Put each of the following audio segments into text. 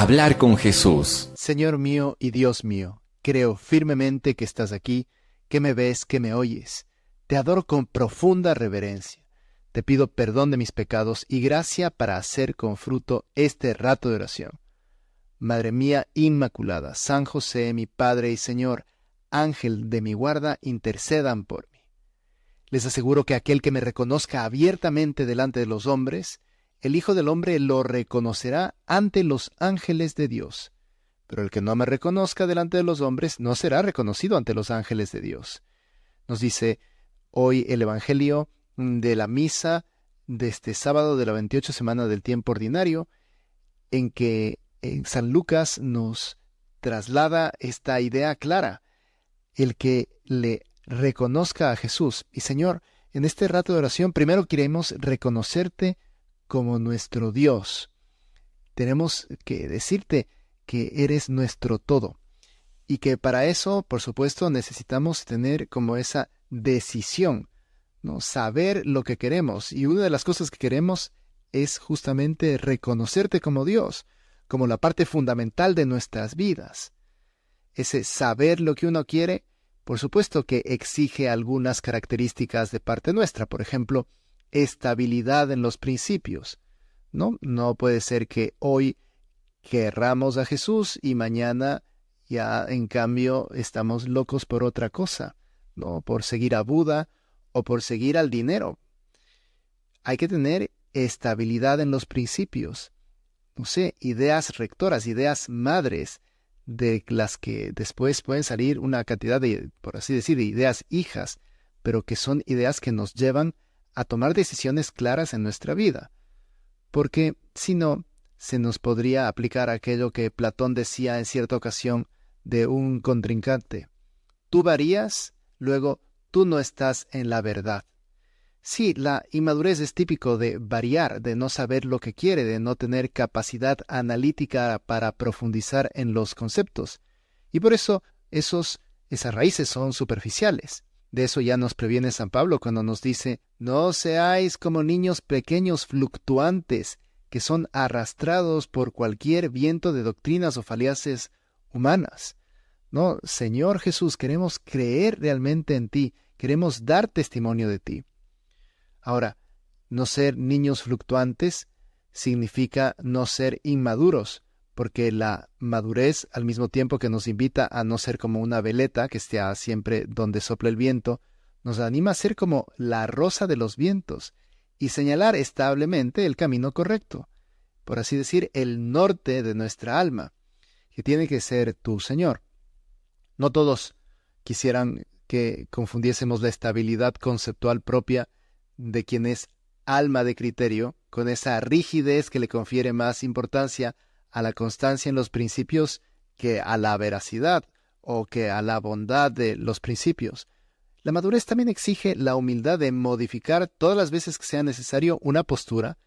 Hablar con Jesús. Señor mío y Dios mío, creo firmemente que estás aquí, que me ves, que me oyes. Te adoro con profunda reverencia. Te pido perdón de mis pecados y gracia para hacer con fruto este rato de oración. Madre mía Inmaculada, San José, mi Padre y Señor, Ángel de mi guarda, intercedan por mí. Les aseguro que aquel que me reconozca abiertamente delante de los hombres, el Hijo del Hombre lo reconocerá ante los ángeles de Dios. Pero el que no me reconozca delante de los hombres no será reconocido ante los ángeles de Dios. Nos dice hoy el Evangelio de la misa de este sábado de la 28 semana del tiempo ordinario, en que San Lucas nos traslada esta idea clara. El que le reconozca a Jesús. Y Señor, en este rato de oración primero queremos reconocerte como nuestro Dios. Tenemos que decirte que eres nuestro todo. Y que para eso, por supuesto, necesitamos tener como esa decisión, ¿no? Saber lo que queremos. Y una de las cosas que queremos es justamente reconocerte como Dios, como la parte fundamental de nuestras vidas. Ese saber lo que uno quiere, por supuesto que exige algunas características de parte nuestra. Por ejemplo, estabilidad en los principios. No puede ser que hoy querramos a Jesús y mañana ya en cambio estamos locos por otra cosa, ¿no? Por seguir a Buda o por seguir al dinero. Hay que tener estabilidad en los principios. No sé, ideas rectoras, ideas madres, de las que después pueden salir una cantidad de, por así decir, de ideas hijas, pero que son ideas que nos llevan a tomar decisiones claras en nuestra vida. Porque si no, se nos podría aplicar aquello que Platón decía en cierta ocasión de un contrincante. Tú varías, luego tú no estás en la verdad. Sí, la inmadurez es típico de variar, de no saber lo que quiere, de no tener capacidad analítica para profundizar en los conceptos. Y por eso esas raíces son superficiales. De eso ya nos previene San Pablo cuando nos dice, no seáis como niños pequeños fluctuantes, que son arrastrados por cualquier viento de doctrinas o falacias humanas. No, Señor Jesús, queremos creer realmente en ti, queremos dar testimonio de ti. Ahora, no ser niños fluctuantes significa no ser inmaduros, porque la madurez, al mismo tiempo que nos invita a no ser como una veleta que esté siempre donde sopla el viento, nos anima a ser como la rosa de los vientos y señalar establemente el camino correcto, por así decir, el norte de nuestra alma, que tiene que ser tú, Señor. No todos quisieran que confundiésemos la estabilidad conceptual propia de quien es alma de criterio, con esa rigidez que le confiere más importancia a la constancia en los principios que a la veracidad o que a la bondad de los principios. La madurez también exige la humildad de modificar todas las veces que sea necesario una postura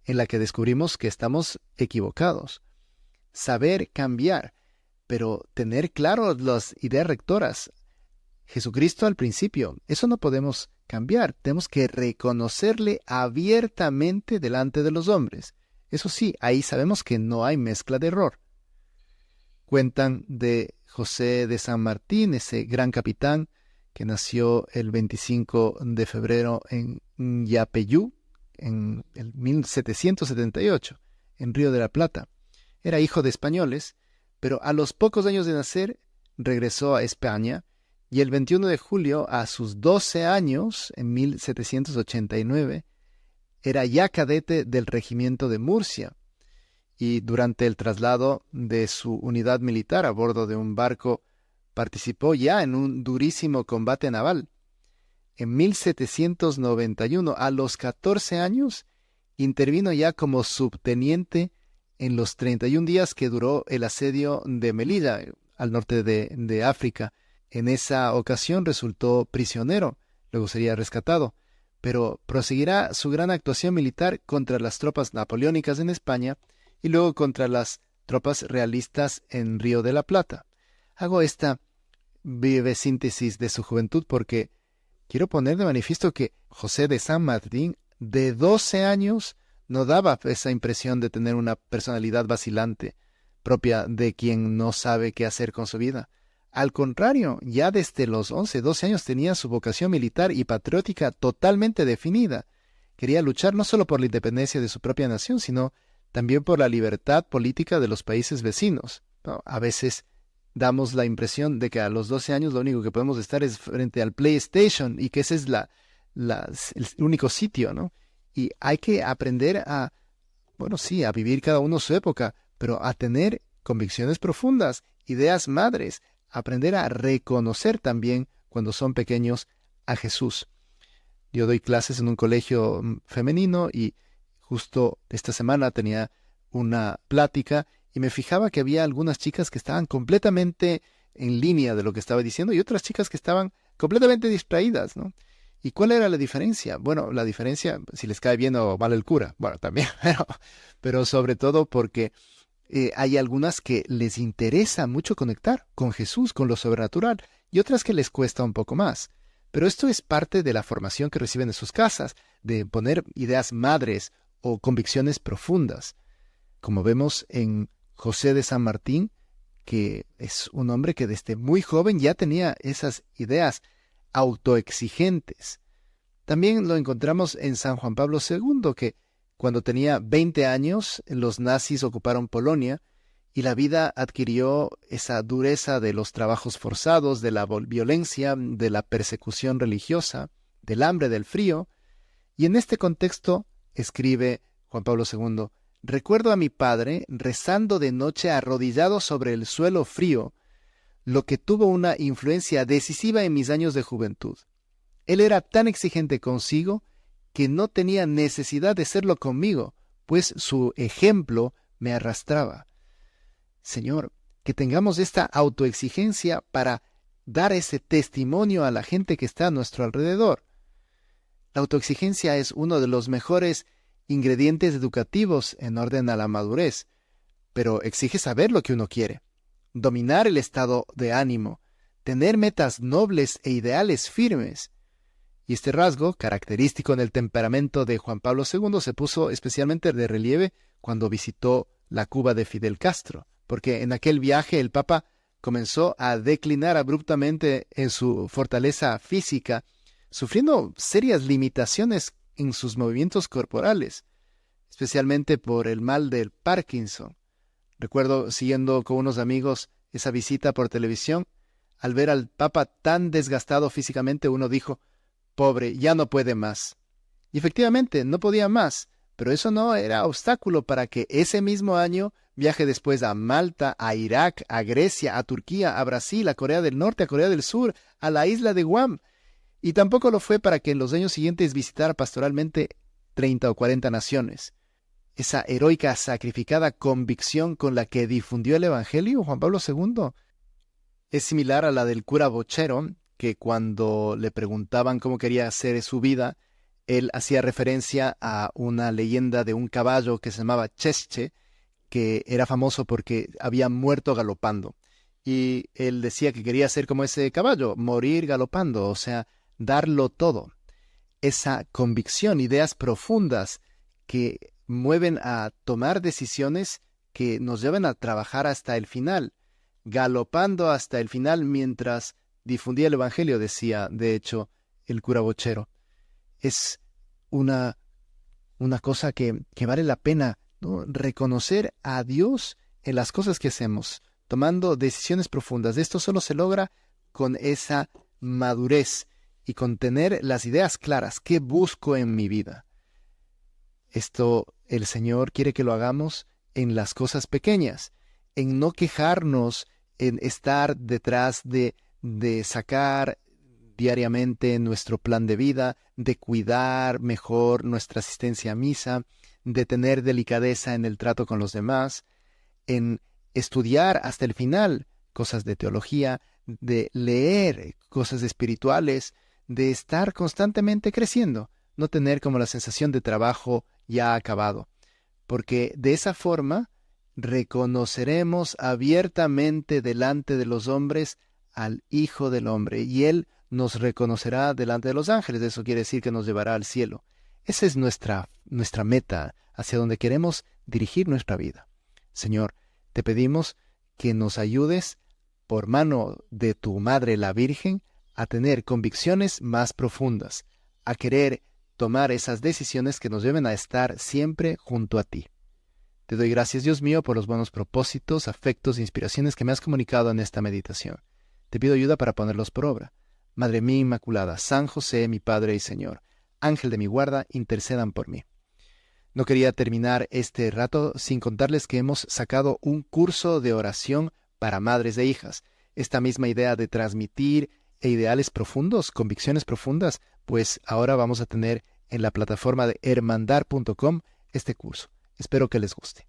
en la que descubrimos que estamos equivocados. Saber cambiar, pero tener claro las ideas rectoras. Jesucristo al principio, eso no podemos cambiar, tenemos que reconocerle abiertamente delante de los hombres. Eso sí, ahí sabemos que no hay mezcla de error. Cuentan de José de San Martín, ese gran capitán que nació el 25 de febrero en Yapeyú, en el 1778, en Río de la Plata. Era hijo de españoles, pero a los pocos años de nacer regresó a España y el 21 de julio, a sus 12 años, en 1789, era ya cadete del regimiento de Murcia, y durante el traslado de su unidad militar a bordo de un barco participó ya en un durísimo combate naval. En 1791, a los 14 años, intervino ya como subteniente en los 31 días que duró el asedio de Melilla, al norte de África. En esa ocasión resultó prisionero, luego sería rescatado, pero proseguirá su gran actuación militar contra las tropas napoleónicas en España y luego contra las tropas realistas en Río de la Plata. Hago esta breve síntesis de su juventud porque quiero poner de manifiesto que José de San Martín, de 12 años, no daba esa impresión de tener una personalidad vacilante. propia de quien no sabe qué hacer con su vida. Al contrario, ya desde los 11, 12 años tenía su vocación militar y patriótica totalmente definida. Quería luchar no solo por la independencia de su propia nación, sino también por la libertad política de los países vecinos, ¿no? A veces damos la impresión de que a los 12 años lo único que podemos estar es frente al PlayStation y que ese es el único sitio, ¿no? Y hay que aprender a, bueno, sí, a vivir cada uno su época, pero a tener convicciones profundas, ideas madres, aprender a reconocer también, cuando son pequeños, a Jesús. Yo doy clases en un colegio femenino y justo esta semana tenía una plática y me fijaba que había algunas chicas que estaban completamente en línea de lo que estaba diciendo y otras chicas que estaban completamente distraídas, ¿no? ¿Y cuál era la diferencia? Bueno, la diferencia, si les cae bien o mal el cura, bueno, también, pero sobre todo porque hay algunas que les interesa mucho conectar con Jesús, con lo sobrenatural, y otras que les cuesta un poco más. Pero esto es parte de la formación que reciben en sus casas, de poner ideas madres o convicciones profundas. Como vemos en José de San Martín, que es un hombre que desde muy joven ya tenía esas ideas autoexigentes. También lo encontramos en San Juan Pablo II, que cuando tenía 20 años, los nazis ocuparon Polonia y la vida adquirió esa dureza de los trabajos forzados, de la violencia, de la persecución religiosa, del hambre, del frío. Y en este contexto, escribe Juan Pablo II, recuerdo a mi padre rezando de noche arrodillado sobre el suelo frío, lo que tuvo una influencia decisiva en mis años de juventud. Él era tan exigente consigo que no tenía necesidad de serlo conmigo, pues su ejemplo me arrastraba. Señor, que tengamos esta autoexigencia para dar ese testimonio a la gente que está a nuestro alrededor. La autoexigencia es uno de los mejores ingredientes educativos en orden a la madurez, pero exige saber lo que uno quiere, dominar el estado de ánimo, tener metas nobles e ideales firmes. Y este rasgo, característico en el temperamento de Juan Pablo II, se puso especialmente de relieve cuando visitó la Cuba de Fidel Castro, porque en aquel viaje el Papa comenzó a declinar abruptamente en su fortaleza física, sufriendo serias limitaciones en sus movimientos corporales, especialmente por el mal del Parkinson. Recuerdo, siguiendo con unos amigos esa visita por televisión, al ver al Papa tan desgastado físicamente, uno dijo, pobre, ya no puede más. Y efectivamente, no podía más, pero eso no era obstáculo para que ese mismo año viaje después a Malta, a Irak, a Grecia, a Turquía, a Brasil, a Corea del Norte, a Corea del Sur, a la isla de Guam. Y tampoco lo fue para que en los años siguientes visitara pastoralmente 30 o 40 naciones. Esa heroica, sacrificada convicción con la que difundió el Evangelio Juan Pablo II es similar a la del cura Bochero, que cuando le preguntaban cómo quería hacer su vida, él hacía referencia a una leyenda de un caballo que se llamaba Chesche, que era famoso porque había muerto galopando. Y él decía que quería ser como ese caballo, morir galopando, o sea, darlo todo. Esa convicción, ideas profundas que mueven a tomar decisiones que nos llevan a trabajar hasta el final, galopando hasta el final mientras difundía el Evangelio, decía, de hecho, el cura Bochero. Es una cosa que vale la pena, ¿no? Reconocer a Dios en las cosas que hacemos, tomando decisiones profundas. Esto solo se logra con esa madurez y con tener las ideas claras. ¿Qué busco en mi vida? Esto el Señor quiere que lo hagamos en las cosas pequeñas, en no quejarnos, en estar detrás de sacar diariamente nuestro plan de vida, de cuidar mejor nuestra asistencia a misa, de tener delicadeza en el trato con los demás, en estudiar hasta el final cosas de teología, de leer cosas espirituales, de estar constantemente creciendo, no tener como la sensación de trabajo ya acabado, porque de esa forma reconoceremos abiertamente delante de los hombres al Hijo del Hombre, y Él nos reconocerá delante de los ángeles. Eso quiere decir que nos llevará al cielo. Esa es nuestra meta, hacia donde queremos dirigir nuestra vida. Señor, te pedimos que nos ayudes, por mano de tu Madre la Virgen, a tener convicciones más profundas, a querer tomar esas decisiones que nos lleven a estar siempre junto a ti. Te doy gracias, Dios mío, por los buenos propósitos, afectos e inspiraciones que me has comunicado en esta meditación. Te pido ayuda para ponerlos por obra. Madre mía Inmaculada, San José, mi Padre y Señor, Ángel de mi guarda, intercedan por mí. No quería terminar este rato sin contarles que hemos sacado un curso de oración para madres e hijas. Esta misma idea de transmitir ideales profundos, convicciones profundas, pues ahora vamos a tener en la plataforma de hermandar.com este curso. Espero que les guste.